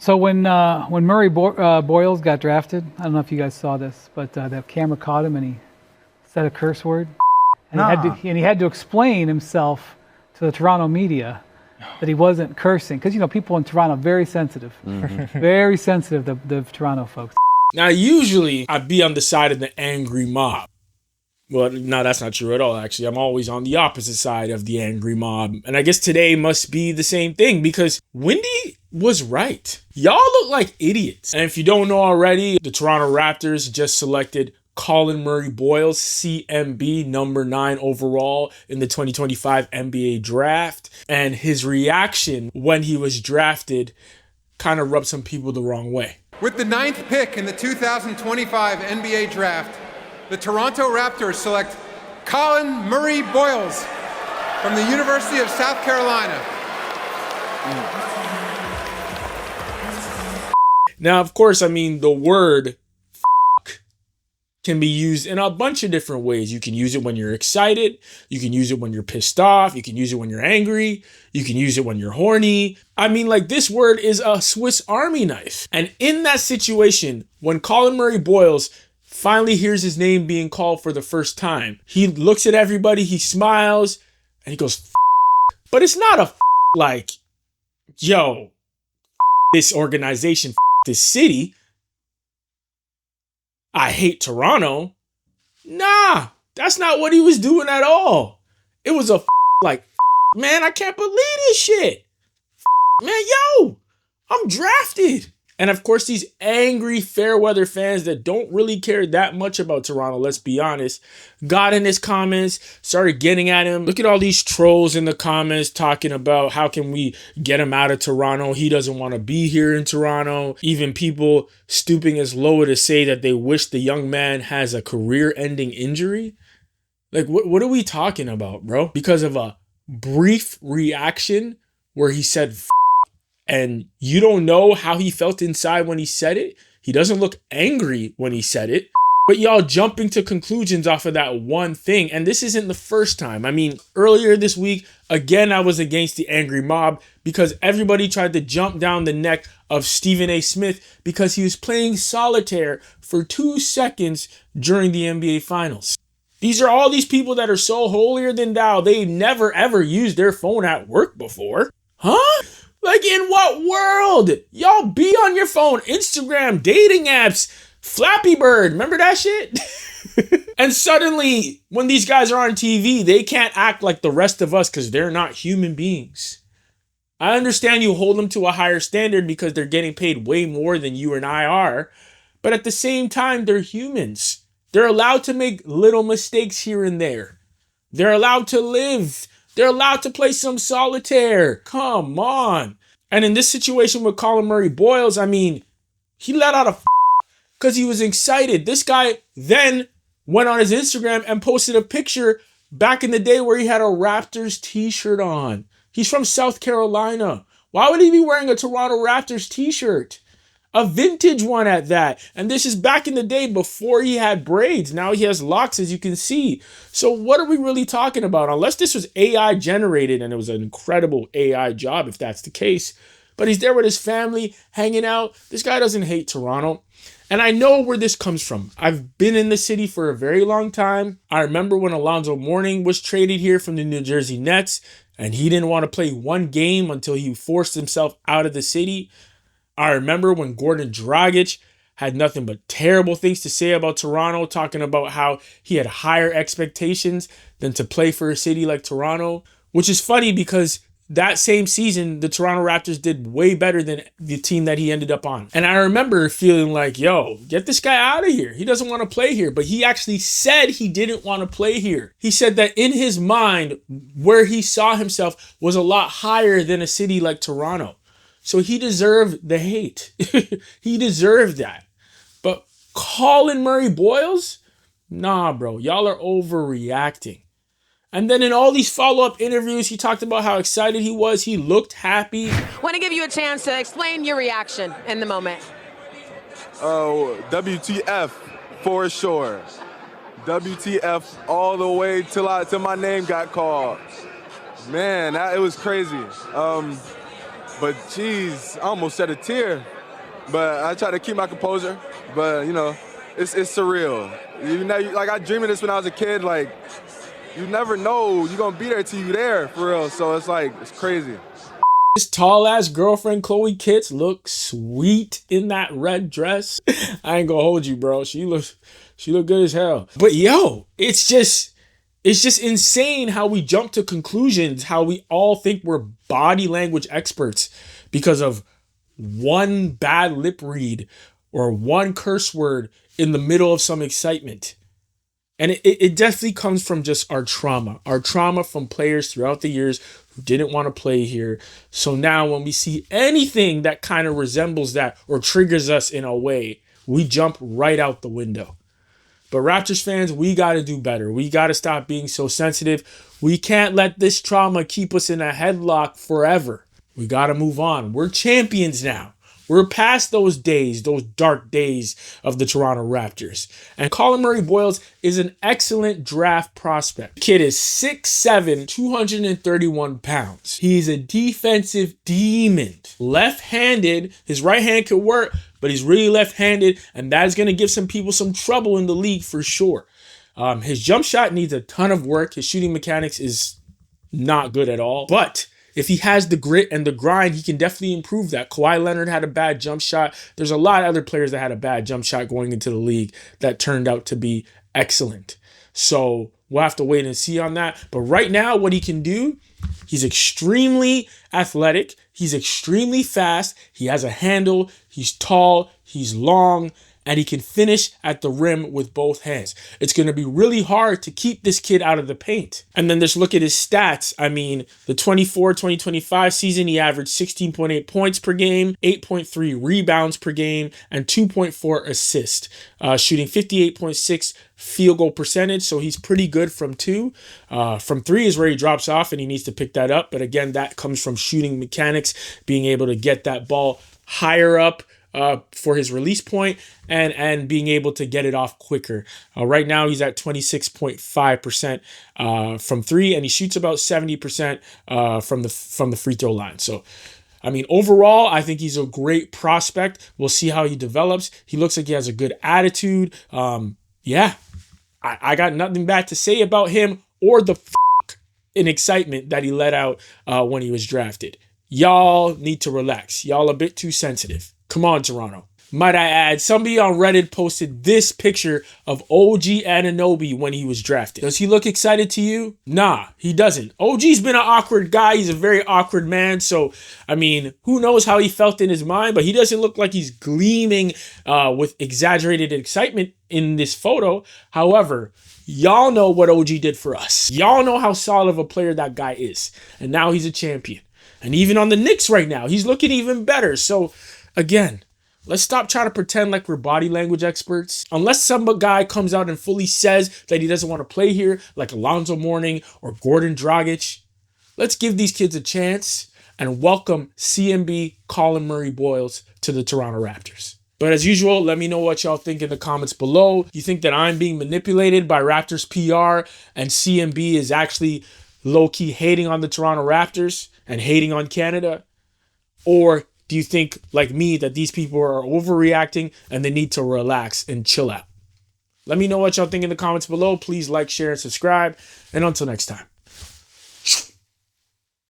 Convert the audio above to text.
So when Boyles got drafted, I don't know if you guys saw this, but the camera caught him and he said a curse word, and he had to explain himself to the Toronto media that he wasn't cursing, because people in Toronto very sensitive, very sensitive. The Toronto folks. Now usually I'd be on the side of the angry mob. Well, no, that's not true at all, actually. I'm always on the opposite side of the angry mob. And I guess today must be the same thing, because Wendy was right. Y'all look like idiots. And if you don't know already, the Toronto Raptors just selected Collin Murray Boyles, CMB, number 9 overall in the 2025 NBA draft. And his reaction when he was drafted kind of rubbed some people the wrong way. With the 9th pick in the 2025 NBA draft, the Toronto Raptors select Collin Murray Boyles from the University of South Carolina. Now, of course, the word "f*** can be used in a bunch of different ways. You can use it when you're excited. You can use it when you're pissed off. You can use it when you're angry. You can use it when you're horny. This word is a Swiss Army knife. And in that situation, when Collin Murray Boyles finally hears his name being called for the first time, he looks at everybody, he smiles, and he goes, "F***." But it's not a like, yo, this organization, this city, I hate Toronto. Nah, that's not what he was doing at all. It was a like, man, I can't believe this shit. Man, yo, I'm drafted. And of course, these angry Fairweather fans that don't really care that much about Toronto, let's be honest, got in his comments, started getting at him. Look at all these trolls in the comments talking about how can we get him out of Toronto? He doesn't want to be here in Toronto. Even people stooping as low to say that they wish the young man has a career-ending injury. Like, what are we talking about, bro? Because of a brief reaction where he said and you don't know how he felt inside when he said it. He doesn't look angry when he said it. But y'all jumping to conclusions off of that one thing. And this isn't the first time. Earlier this week, again, I was against the angry mob because everybody tried to jump down the neck of Stephen A. Smith because he was playing solitaire for 2 seconds during the NBA Finals. These are all these people that are so holier than thou. They never, ever used their phone at work before. Huh? Like, in what world? Y'all be on your phone, Instagram, dating apps, Flappy Bird. Remember that shit? And suddenly, when these guys are on TV, they can't act like the rest of us because they're not human beings. I understand you hold them to a higher standard because they're getting paid way more than you and I are. But at the same time, they're humans. They're allowed to make little mistakes here and there. They're allowed to live. They're allowed to play some solitaire. Come on. And in this situation with Collin Murray Boyles, he let out a because he was excited. This guy then went on his Instagram and posted a picture back in the day where he had a Raptors t-shirt on. He's from South Carolina. Why would he be wearing a Toronto Raptors t-shirt? A vintage one at that. And this is back in the day before he had braids. Now he has locks, as you can see. So what are we really talking about? Unless this was AI generated, and it was an incredible AI job if that's the case. But he's there with his family, hanging out. This guy doesn't hate Toronto. And I know where this comes from. I've been in the city for a very long time. I remember when Alonzo Mourning was traded here from the New Jersey Nets, and he didn't want to play one game until he forced himself out of the city. I remember when Gordon Dragic had nothing but terrible things to say about Toronto, talking about how he had higher expectations than to play for a city like Toronto, which is funny because that same season, the Toronto Raptors did way better than the team that he ended up on. And I remember feeling like, yo, get this guy out of here. He doesn't want to play here. But he actually said he didn't want to play here. He said that in his mind, where he saw himself was a lot higher than a city like Toronto. So he deserved the hate. He deserved that. But Collin Murray Boyles? Nah, bro. Y'all are overreacting. And then in all these follow-up interviews, he talked about how excited he was. He looked happy. Want to give you a chance to explain your reaction in the moment. Oh, WTF for sure. WTF all the way till my name got called. Man, it was crazy. But geez, I almost shed a tear. But I try to keep my composure. But you know, it's surreal. You know, like I dreamed of this when I was a kid. Like you never know you're gonna be there till you're there for real. So it's like it's crazy. His tall ass girlfriend Chloe Kitts looks sweet in that red dress. I ain't gonna hold you, bro. She look good as hell. But yo, it's just insane how we jump to conclusions, how we all think we're body language experts because of one bad lip read or one curse word in the middle of some excitement. And it definitely comes from just our trauma from players throughout the years who didn't want to play here. So now when we see anything that kind of resembles that or triggers us in a way, we jump right out the window. But Raptors fans, we got to do better. We got to stop being so sensitive. We can't let this trauma keep us in a headlock forever. We got to move on. We're champions now. We're past those days, those dark days of the Toronto Raptors. And Collin Murray Boyles is an excellent draft prospect. Kid is 6'7", 231 pounds. He's a defensive demon. Left-handed. His right hand could work, but he's really left-handed, and that is going to give some people some trouble in the league for sure. His jump shot needs a ton of work. His shooting mechanics is not good at all, but if he has the grit and the grind, he can definitely improve that. Kawhi Leonard had a bad jump shot. There's a lot of other players that had a bad jump shot going into the league that turned out to be excellent. So we'll have to wait and see on that. But right now, what he can do, he's extremely athletic. He's extremely fast. He has a handle. He's tall. He's long. And he can finish at the rim with both hands. It's going to be really hard to keep this kid out of the paint. And then just look at his stats. I mean, the 24-2025 season, he averaged 16.8 points per game, 8.3 rebounds per game, and 2.4 assists, shooting 58.6 field goal percentage. So he's pretty good from two. From three is where he drops off, and he needs to pick that up. But again, that comes from shooting mechanics, being able to get that ball higher up for his release point and being able to get it off quicker. Right now, he's at 26.5% from three, and he shoots about 70% from the free throw line. So, I mean, overall, I think he's a great prospect. We'll see how he develops. He looks like he has a good attitude. Yeah, I got nothing bad to say about him or the in excitement that he let out when he was drafted. Y'all need to relax. Y'all a bit too sensitive. Come on, Toronto. Might I add, somebody on Reddit posted this picture of OG Anunoby when he was drafted. Does he look excited to you? Nah, he doesn't. OG's been an awkward guy. He's a very awkward man. So, I mean, who knows how he felt in his mind, but he doesn't look like he's gleaming with exaggerated excitement in this photo. However, y'all know what OG did for us. Y'all know how solid of a player that guy is. And now he's a champion. And even on the Knicks right now, he's looking even better. So, again, let's stop trying to pretend like we're body language experts. Unless some guy comes out and fully says that he doesn't want to play here, like Alonzo Mourning or Gordon Dragic, let's give these kids a chance and welcome CMB Collin Murray Boyles to the Toronto Raptors. But as usual, let me know what y'all think in the comments below. You think that I'm being manipulated by Raptors PR and CMB is actually low-key hating on the Toronto Raptors and hating on Canada? Or do you think, like me, that these people are overreacting and they need to relax and chill out? Let me know what y'all think in the comments below. Please like, share, and subscribe. And until next time.